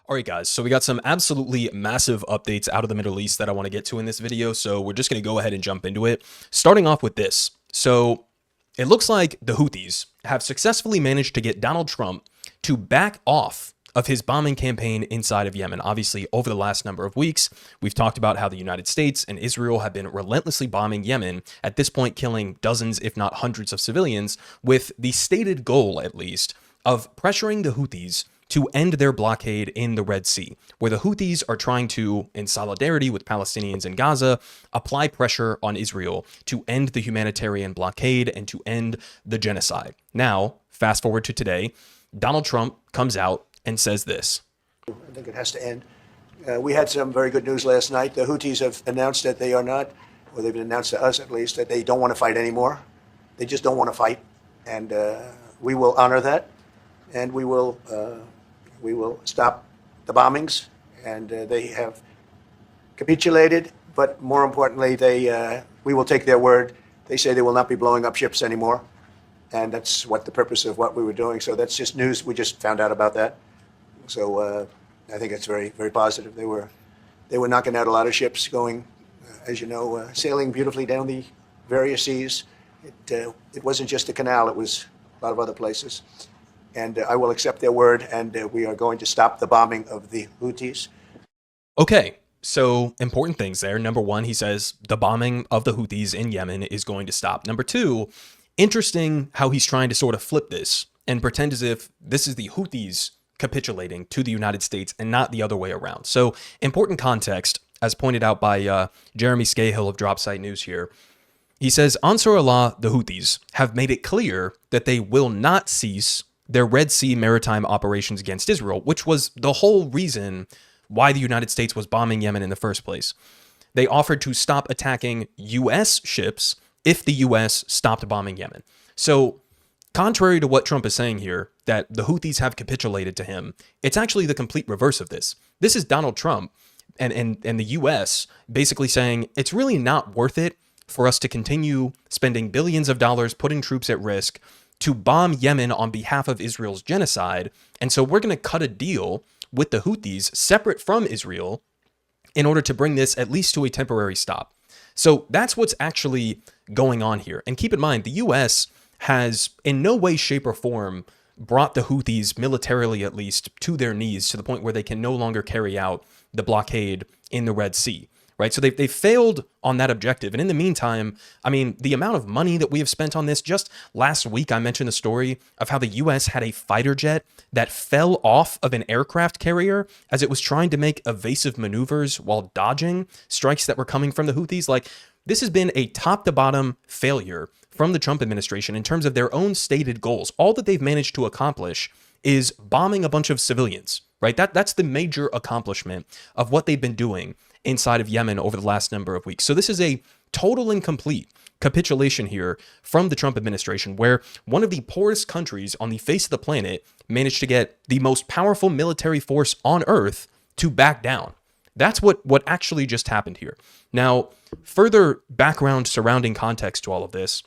All right, guys, so we got some absolutely massive updates out of the Middle East that I want to get to in this video, so we're just going to go ahead and jump into it. Starting off with this. So it looks like the Houthis have successfully managed to get Donald Trump to back off of his bombing campaign inside of Yemen. Obviously, over the last number of weeks, we've talked about how the United States and Israel have been relentlessly bombing Yemen, at this point killing dozens, if not hundreds of civilians, with the stated goal, at least, of pressuring the Houthis to end their blockade in the Red Sea, where the Houthis are trying to, in solidarity with Palestinians in Gaza, apply pressure on Israel to end the humanitarian blockade and to end the genocide. Now, fast forward to today, Donald Trump comes out and says this. I think it has to end. We had some very good news last night. The Houthis have announced that they are not, or they've announced to us at least, that they don't want to fight anymore. They just don't want to fight. And we will honor that. And we will stop the bombings. And they have capitulated. But more importantly, we will take their word. They say they will not be blowing up ships anymore. And that's what the purpose of what we were doing. So that's just news. We just found out about that. So I think it's very, very positive. They were knocking out a lot of ships going, as you know, sailing beautifully down the various seas. It wasn't just the canal. It was a lot of other places. And I will accept their word, and we are going to stop the bombing of the Houthis. Okay, so important things there. Number one, he says the bombing of the Houthis in Yemen is going to stop. Number two, interesting how he's trying to sort of flip this and pretend as if this is the Houthis capitulating to the United States and not the other way around. So important context, as pointed out by Jeremy Scahill of Dropsite News here. He says, Ansar Allah, the Houthis, have made it clear that they will not cease their Red Sea maritime operations against Israel, which was the whole reason why the United States was bombing Yemen in the first place. They offered to stop attacking U.S. ships if the U.S. stopped bombing Yemen. So contrary to what Trump is saying here, that the Houthis have capitulated to him, it's actually the complete reverse of this. This is Donald Trump and the U.S. basically saying it's really not worth it for us to continue spending billions of dollars putting troops at risk to bomb Yemen on behalf of Israel's genocide. And so we're going to cut a deal with the Houthis separate from Israel in order to bring this at least to a temporary stop. So that's what's actually going on here. And keep in mind, the U.S. has in no way, shape, or form brought the Houthis, militarily at least, to their knees to the point where they can no longer carry out the blockade in the Red Sea. Right? So they failed on that objective. And in the meantime, I mean, the amount of money that we have spent on this, just last week, I mentioned the story of how the U.S. had a fighter jet that fell off of an aircraft carrier as it was trying to make evasive maneuvers while dodging strikes that were coming from the Houthis. Like, this has been a top to bottom failure from the Trump administration in terms of their own stated goals. All that they've managed to accomplish is bombing a bunch of civilians, right? That's the major accomplishment of what they've been doing inside of Yemen over the last number of weeks. So this is a total and complete capitulation here from the Trump administration, where one of the poorest countries on the face of the planet managed to get the most powerful military force on earth to back down. That's what actually just happened here. Now, further background surrounding context to all of this,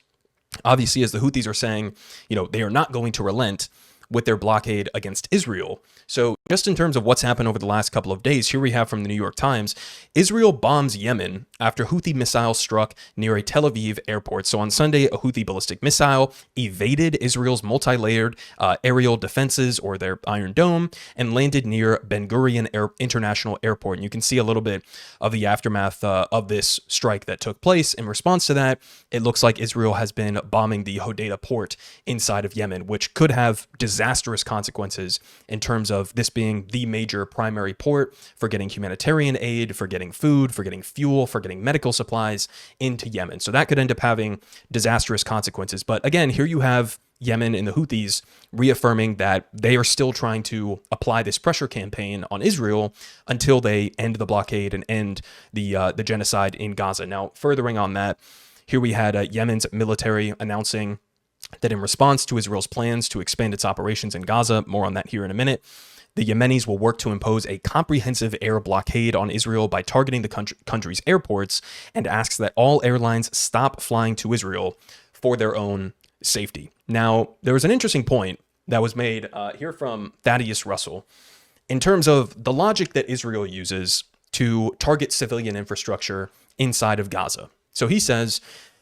obviously, as the Houthis are saying, they are not going to relent with their blockade against Israel. So just in terms of what's happened over the last couple of days, here we have from the New York Times, Israel bombs Yemen after Houthi missiles struck near a Tel Aviv airport. So on Sunday, a Houthi ballistic missile evaded Israel's multi-layered aerial defenses, or their Iron Dome, and landed near Ben Gurion International Airport. And you can see a little bit of the aftermath of this strike that took place. In response to that, it looks like Israel has been bombing the Hodeidah port inside of Yemen, which could have disastrous consequences in terms of this being the major primary port for getting humanitarian aid, for getting food, for getting fuel, for getting medical supplies into Yemen. So that could end up having disastrous consequences. But again, here you have Yemen and the Houthis reaffirming that they are still trying to apply this pressure campaign on Israel until they end the blockade and end the genocide in Gaza. Now, furthering on that, here we had Yemen's military announcing that in response to Israel's plans to expand its operations in Gaza, more on that here in a minute, the Yemenis will work to impose a comprehensive air blockade on Israel by targeting the country's airports, and asks that all airlines stop flying to Israel for their own safety. Now, there was an interesting point that was made here from Thaddeus Russell, in terms of the logic that Israel uses to target civilian infrastructure inside of Gaza. So he says,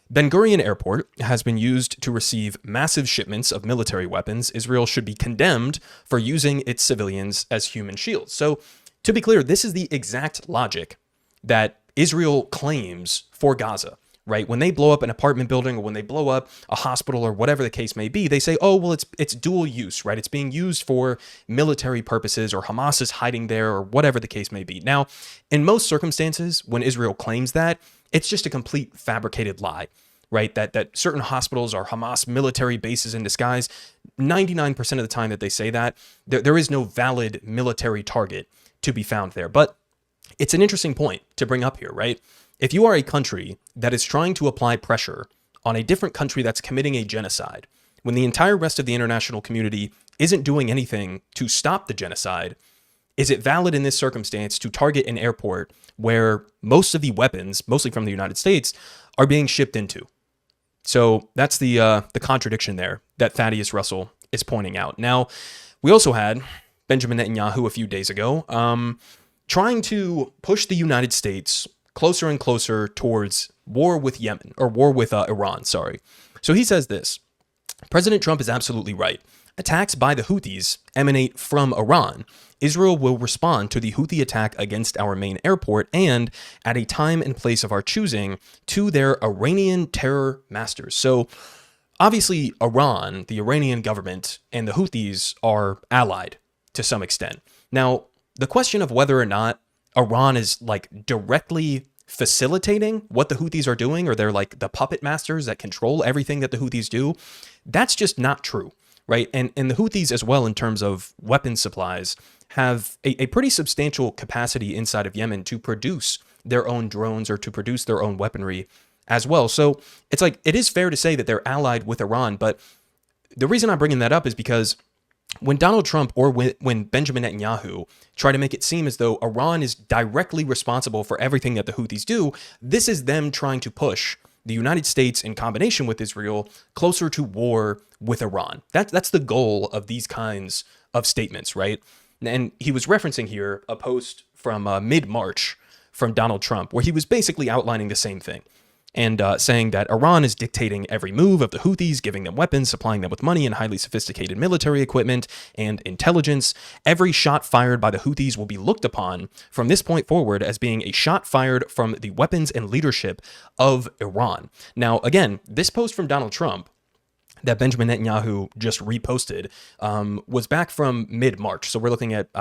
Ben Gurion Airport has been used to receive massive shipments of military weapons. Israel should be condemned for using its civilians as human shields. So, to be clear, this is the exact logic that Israel claims for Gaza, right? When they blow up an apartment building or when they blow up a hospital or whatever the case may be, they say, oh, well, it's dual use, right? It's being used for military purposes, or Hamas is hiding there, or whatever the case may be. Now, in most circumstances, when Israel claims that, it's just a complete fabricated lie, right? That certain hospitals are Hamas military bases in disguise. 99% of the time that they say that, there is no valid military target to be found there. But it's an interesting point to bring up here, right? If you are a country that is trying to apply pressure on a different country that's committing a genocide, when the entire rest of the international community isn't doing anything to stop the genocide, is it valid in this circumstance to target an airport where most of the weapons, mostly from the United States, are being shipped into? So that's the contradiction there that Thaddeus Russell is pointing out. Now, we also had Benjamin Netanyahu a few days ago trying to push the United States closer and closer towards war with Yemen, or war with Iran, sorry. So he says this: President Trump is absolutely right. Attacks by the Houthis emanate from Iran. Israel will respond to the Houthi attack against our main airport and, at a time and place of our choosing, to their Iranian terror masters. So, obviously, Iran, the Iranian government, and the Houthis are allied to some extent. Now, the question of whether or not Iran is directly facilitating what the Houthis are doing, or they're like the puppet masters that control everything that the Houthis do, that's just not true, right? And the Houthis as well, in terms of weapons supplies, have a pretty substantial capacity inside of Yemen to produce their own drones or to produce their own weaponry as well. So it's it is fair to say that they're allied with Iran, but the reason I'm bringing that up is because when Donald Trump or when Benjamin Netanyahu try to make it seem as though Iran is directly responsible for everything that the Houthis do, this is them trying to push the United States in combination with Israel closer to war with Iran. That's the goal of these kinds of statements, right? And he was referencing here a post from mid-March from Donald Trump, where he was basically outlining the same thing and saying that Iran is dictating every move of the Houthis, giving them weapons, supplying them with money and highly sophisticated military equipment and intelligence. Every shot fired by the Houthis will be looked upon from this point forward as being a shot fired from the weapons and leadership of Iran. Now, again, this post from Donald Trump that Benjamin Netanyahu just reposted was back from mid-March. So we're looking at,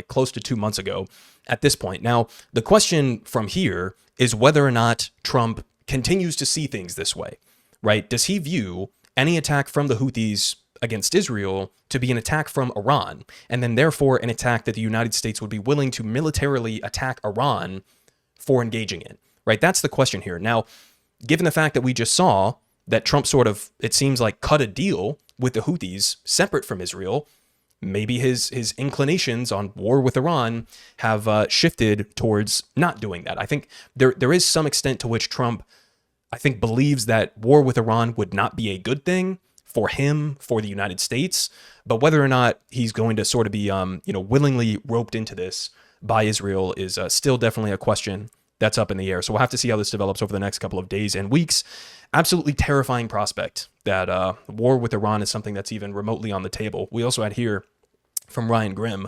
close to 2 months ago at this point. Now, the question from here is whether or not Trump continues to see things this way, right? Does he view any attack from the Houthis against Israel to be an attack from Iran, and then therefore an attack that the United States would be willing to militarily attack Iran for engaging in, right? That's the question here. Now, given the fact that we just saw that Trump sort of, it seems like, cut a deal with the Houthis separate from Israel, maybe his inclinations on war with Iran have shifted towards not doing that. I think there is some extent to which Trump, I think, believes that war with Iran would not be a good thing for him, for the United States, but whether or not he's going to sort of be, willingly roped into this by Israel is still definitely a question that's up in the air. So we'll have to see how this develops over the next couple of days and weeks. Absolutely terrifying prospect that war with Iran is something that's even remotely on the table. We also had here from Ryan Grimm.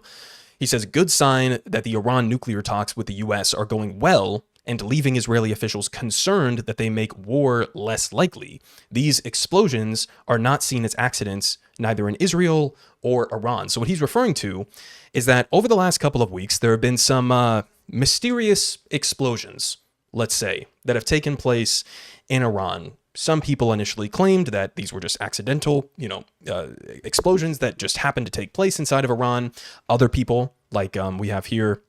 He says, good sign that the Iran nuclear talks with the U.S. are going well and leaving Israeli officials concerned that they make war less likely. These explosions are not seen as accidents, neither in Israel or Iran. So what he's referring to is that over the last couple of weeks, there have been some mysterious explosions, let's say, that have taken place in Iran. Some people initially claimed that these were just accidental, explosions that just happened to take place inside of Iran. Other people, like we have here,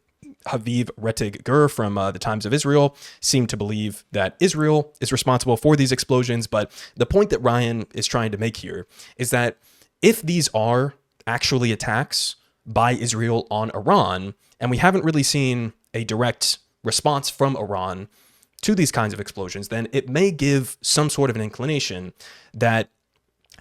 Haviv Rettig Gur from the Times of Israel, seem to believe that Israel is responsible for these explosions. But the point that Ryan is trying to make here is that if these are actually attacks by Israel on Iran, and we haven't really seen a direct response from Iran to these kinds of explosions, then it may give some sort of an inclination that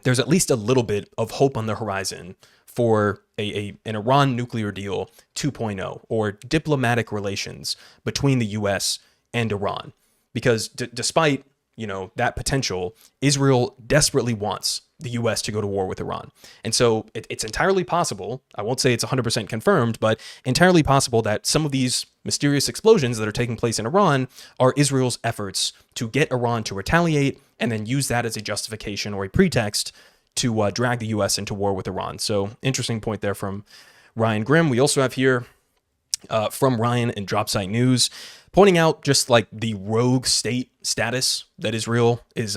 there's at least a little bit of hope on the horizon for an Iran nuclear deal 2.0 or diplomatic relations between the U.S. and Iran. Because despite, that potential, Israel desperately wants the U.S. to go to war with Iran. And so it's entirely possible, I won't say it's 100% confirmed, but entirely possible that some of these mysterious explosions that are taking place in Iran are Israel's efforts to get Iran to retaliate and then use that as a justification or a pretext to drag the U.S. into war with Iran. So interesting point there from Ryan Grimm. We also have here from Ryan in Dropsite News, pointing out just like the rogue state status that Israel is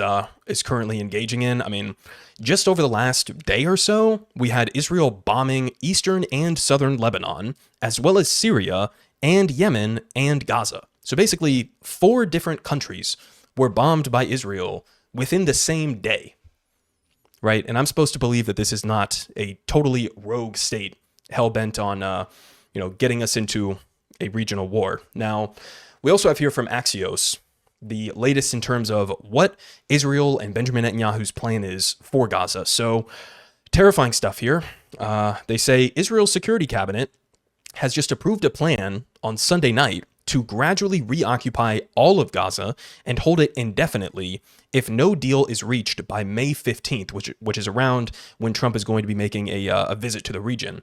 currently engaging in. I mean, just over the last day or so, we had Israel bombing eastern and southern Lebanon, as well as Syria and Yemen and Gaza. So basically, 4 different countries were bombed by Israel within the same day, right? And I'm supposed to believe that this is not a totally rogue state hell-bent on, getting us into a regional war. Now, we also have here from Axios the latest in terms of what Israel and Benjamin Netanyahu's plan is for Gaza. So, terrifying stuff here. They say Israel's security cabinet has just approved a plan on Sunday night to gradually reoccupy all of Gaza and hold it indefinitely if no deal is reached by May 15th, which is around when Trump is going to be making a visit to the region.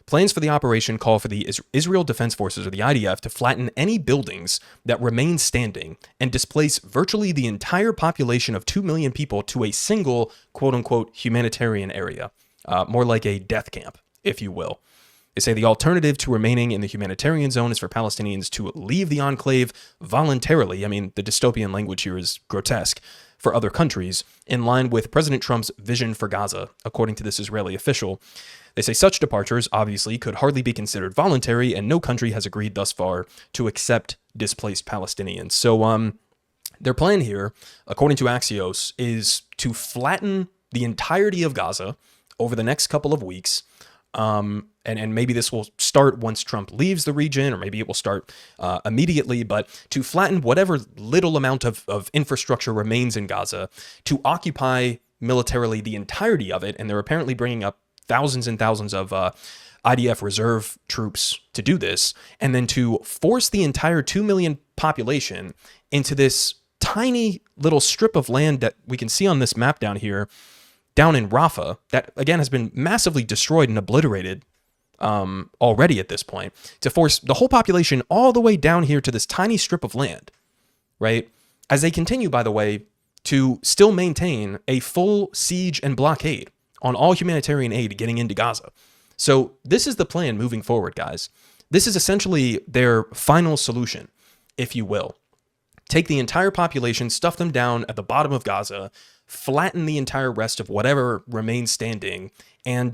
Plans for the operation call for the Israel Defense Forces, or the IDF, to flatten any buildings that remain standing and displace virtually the entire population of 2 million people to a single, quote-unquote, humanitarian area, more like a death camp, if you will. They say the alternative to remaining in the humanitarian zone is for Palestinians to leave the enclave voluntarily. I mean, the dystopian language here is grotesque for other countries, in line with President Trump's vision for Gaza, according to this Israeli official. They say such departures, obviously, could hardly be considered voluntary, and no country has agreed thus far to accept displaced Palestinians. So their plan here, according to Axios, is to flatten the entirety of Gaza over the next couple of weeks. And maybe this will start once Trump leaves the region, or maybe it will start immediately, but to flatten whatever little amount of infrastructure remains in Gaza, to occupy militarily the entirety of it. And they're apparently bringing up thousands and thousands of IDF reserve troops to do this, and then to force the entire 2 million population into this tiny little strip of land that we can see on this map down here, down in Rafah, that again has been massively destroyed and obliterated already at this point, to force the whole population all the way down here to this tiny strip of land, right? As they continue, by the way, to still maintain a full siege and blockade on all humanitarian aid getting into Gaza. So this is the plan moving forward, guys. This is essentially their final solution, if you will. Take the entire population, stuff them down at the bottom of Gaza, flatten the entire rest of whatever remains standing, and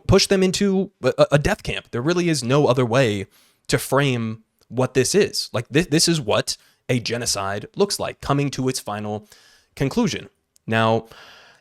push them into a death camp. There really is no other way to frame what this is. Like this is what a genocide looks like, coming to its final conclusion. Now,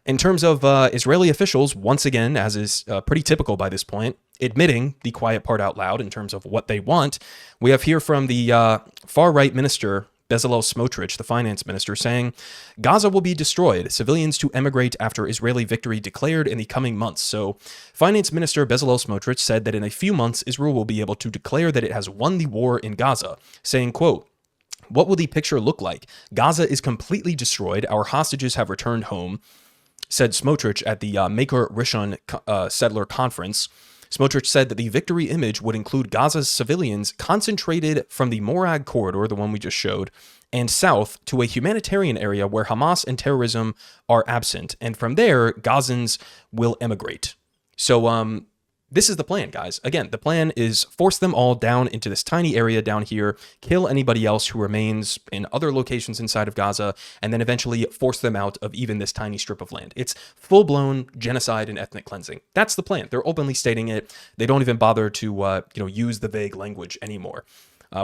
in terms of Israeli officials, once again, as is pretty typical by this point, admitting the quiet part out loud in terms of what they want, we have here from the far-right minister, Bezalel Smotrich, the finance minister, saying, Gaza will be destroyed, civilians to emigrate after Israeli victory declared in the coming months. So finance minister Bezalel Smotrich said that in a few months, Israel will be able to declare that it has won the war in Gaza, saying, quote, what will the picture look like? Gaza is completely destroyed. Our hostages have returned home, said Smootrich at the Maker Rishon Settler Conference. Smootrich said that the victory image would include Gaza's civilians concentrated from the Morag corridor, the one we just showed, and south to a humanitarian area where Hamas and terrorism are absent. And from there, Gazans will emigrate. So this is the plan, guys. Again, the plan is force them all down into this tiny area down here, kill anybody else who remains in other locations inside of Gaza, and then eventually force them out of even this tiny strip of land. It's full-blown genocide and ethnic cleansing. That's the plan. They're openly stating it. They don't even bother to use the vague language anymore.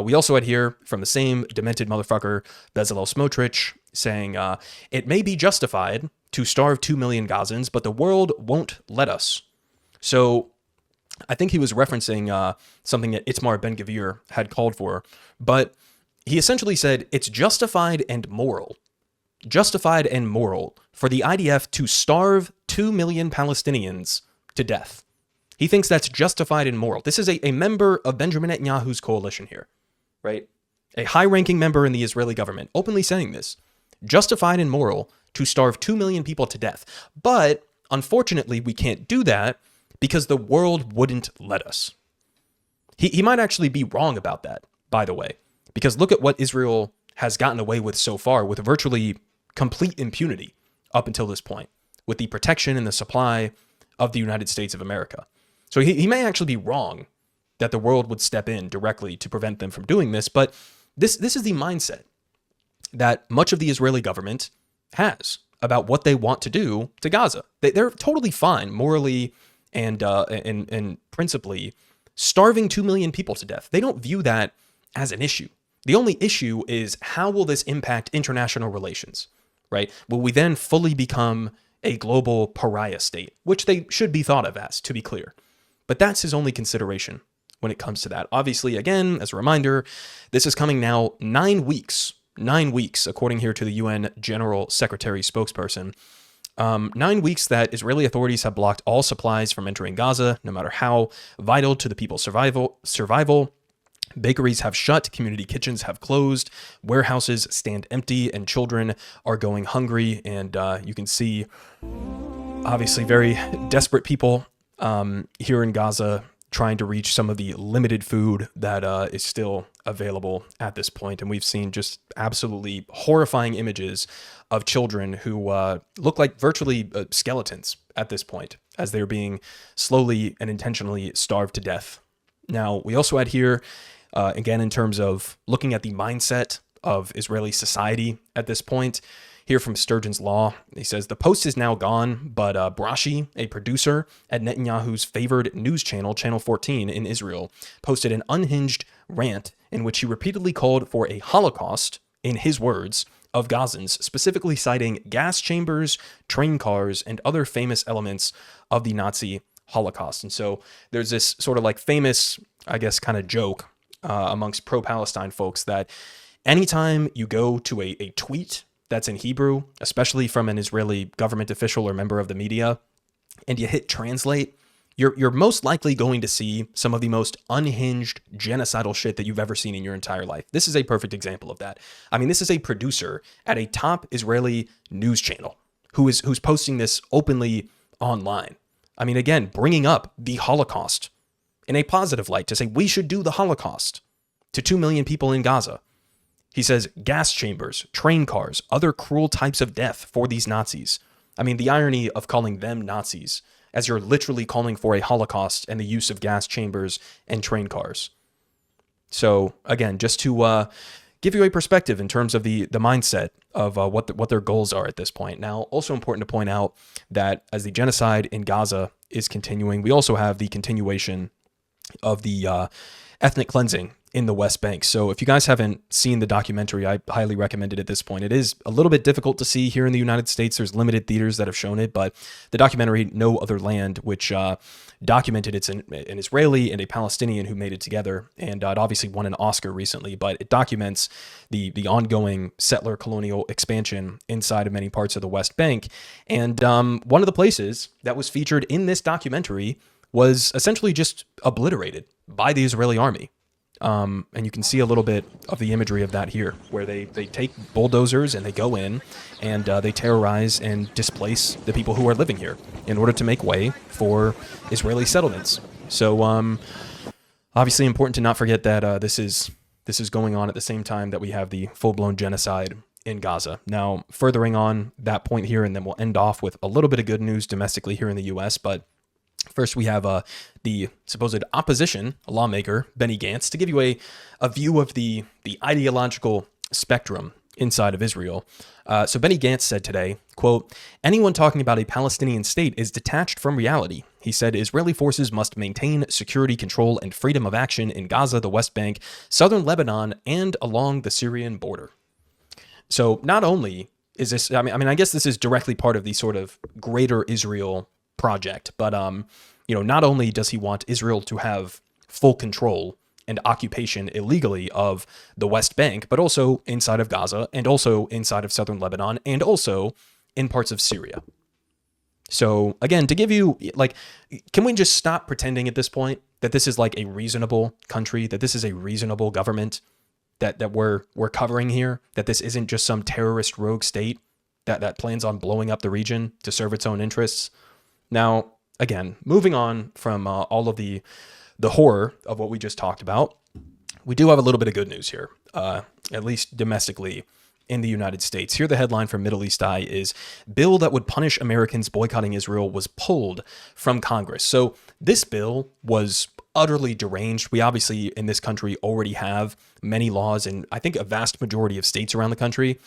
We also had here from the same demented motherfucker, Bezalel Smotrich, saying, it may be justified to starve 2 million Gazans, but the world won't let us. So I think he was referencing something that Itamar Ben-Gvir had called for, but he essentially said it's justified and moral for the IDF to starve 2 million Palestinians to death. He thinks that's justified and moral. This is a member of Benjamin Netanyahu's coalition here, right? A high-ranking member in the Israeli government openly saying this. Justified and moral to starve 2 million people to death. But unfortunately, we can't do that because the world wouldn't let us. He might actually be wrong about that, by the way, because look at what Israel has gotten away with so far with virtually complete impunity up until this point, with the protection and the supply of the United States of America. So he may actually be wrong that the world would step in directly to prevent them from doing this, but this is the mindset that much of the Israeli government has about what they want to do to Gaza. They're totally fine morally and principally starving 2 million people to death. They don't view that as an issue. The only issue is how will this impact international relations, right? Will we then fully become a global pariah state, which they should be thought of as, to be clear. But that's his only consideration when it comes to that. Obviously, again, as a reminder, this is coming now 9 weeks, according here to the UN General Secretary spokesperson, 9 weeks that Israeli authorities have blocked all supplies from entering Gaza, no matter how vital to the people's survival. Bakeries have shut, community kitchens have closed, warehouses stand empty, and children are going hungry. And you can see, obviously, very desperate people here in Gaza trying to reach some of the limited food that is still available at this point. And we've seen just absolutely horrifying images of children who look like virtually skeletons at this point, as they're being slowly and intentionally starved to death. Now, we also had here, again, in terms of looking at the mindset of Israeli society at this point, here from Sturgeon's Law, he says, the Post is now gone, but Brashi, a producer at Netanyahu's favored news channel, Channel 14 in Israel, posted an unhinged rant in which he repeatedly called for a Holocaust, in his words, of Gazans, specifically citing gas chambers, train cars, and other famous elements of the Nazi Holocaust. And so there's this sort of like famous, I guess, kind of joke amongst pro-Palestine folks that anytime you go to a tweet that's in Hebrew, especially from an Israeli government official or member of the media, and you hit translate, you're most likely going to see some of the most unhinged genocidal shit that you've ever seen in your entire life. This is a perfect example of that. I mean, this is a producer at a top Israeli news channel who's posting this openly online. I mean, again, bringing up the Holocaust in a positive light to say we should do the Holocaust to 2 million people in Gaza. He says gas chambers, train cars, other cruel types of death for these Nazis. I mean, the irony of calling them Nazis as you're literally calling for a Holocaust and the use of gas chambers and train cars. So again, just to give you a perspective in terms of the mindset of what their goals are at this point. Now, also important to point out that as the genocide in Gaza is continuing, we also have the continuation of the ethnic cleansing in the West Bank. So if you guys haven't seen the documentary, I highly recommend it at this point. It is a little bit difficult to see here in the United States. There's limited theaters that have shown it, but the documentary No Other Land, which documented, it's an Israeli and a Palestinian who made it together, and it obviously won an Oscar recently, but it documents the ongoing settler colonial expansion inside of many parts of the West Bank. And one of the places that was featured in this documentary was essentially just obliterated by the Israeli army. And you can see a little bit of the imagery of that here, where they take bulldozers and they go in and they terrorize and displace the people who are living here in order to make way for Israeli settlements. So obviously important to not forget that this is going on at the same time that we have the full-blown genocide in Gaza. Now, furthering on that point here, and then we'll end off with a little bit of good news domestically here in the U.S., but first, we have the supposed opposition lawmaker, Benny Gance, to give you a view of the ideological spectrum inside of Israel. So Benny Gance said today, quote, anyone talking about a Palestinian state is detached from reality. He said Israeli forces must maintain security, control, and freedom of action in Gaza, the West Bank, southern Lebanon, and along the Syrian border. So not only is this, I guess this is directly part of the sort of greater Israel project, but not only does he want Israel to have full control and occupation illegally of the West Bank, but also inside of Gaza and also inside of southern Lebanon and also in parts of Syria. So again, to give you, like, can we just stop pretending at this point that this is like a reasonable country, that this is a reasonable government that we're covering here, that this isn't just some terrorist rogue state that plans on blowing up the region to serve its own interests? Now, again, moving on from all of the horror of what we just talked about, we do have a little bit of good news here, at least domestically in the United States. Here, the headline from Middle East Eye is bill that would punish Americans boycotting Israel was pulled from Congress. So this bill was utterly deranged. We obviously in this country already have many laws in, I think, a vast majority of states around the country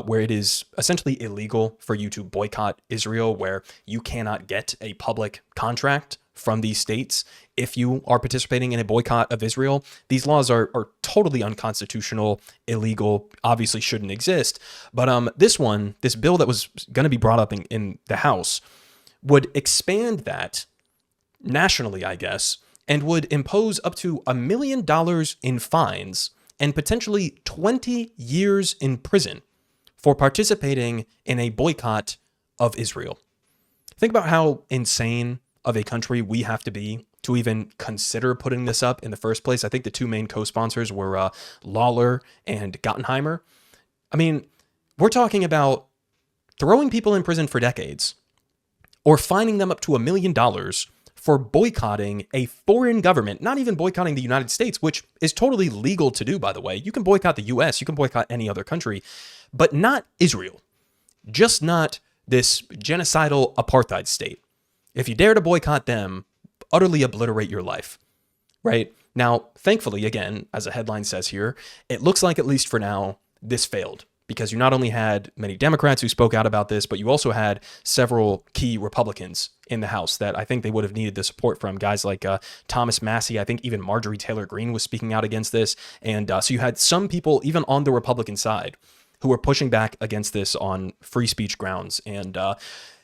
where it is essentially illegal for you to boycott Israel, where you cannot get a public contract from these states if you are participating in a boycott of Israel. These laws are totally unconstitutional, illegal, obviously shouldn't exist. But this bill that was going to be brought up in the House would expand that nationally, I guess, and would impose up to $1 million in fines and potentially 20 years in prison for participating in a boycott of Israel. Think about how insane of a country we have to be to even consider putting this up in the first place. I think the two main co-sponsors were Lawler and Gottenheimer. I mean, we're talking about throwing people in prison for decades or fining them up to $1 million for boycotting a foreign government, not even boycotting the United States, which is totally legal to do, by the way. You can boycott the US, you can boycott any other country, but not Israel. Just not this genocidal apartheid state. If you dare to boycott them, utterly obliterate your life, right? Now, thankfully, again, as a headline says here, it looks like, at least for now, this failed, because you not only had many Democrats who spoke out about this, but you also had several key Republicans in the House that I think they would have needed the support from. Guys like Thomas Massie, I think even Marjorie Taylor Greene was speaking out against this. And so you had some people, even on the Republican side, who were pushing back against this on free speech grounds. And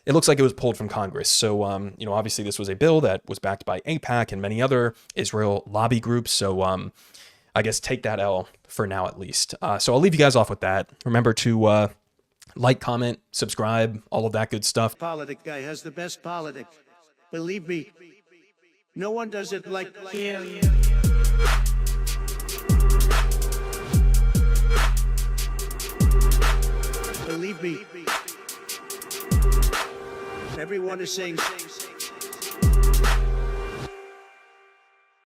it looks like it was pulled from Congress. So, obviously this was a bill that was backed by AIPAC and many other Israel lobby groups. So, I guess take that L for now, at least. So I'll leave you guys off with that. Remember to like, comment, subscribe, all of that good stuff. Politic guy has the best politic. Believe me, no one does it like him. Believe me. Everyone is saying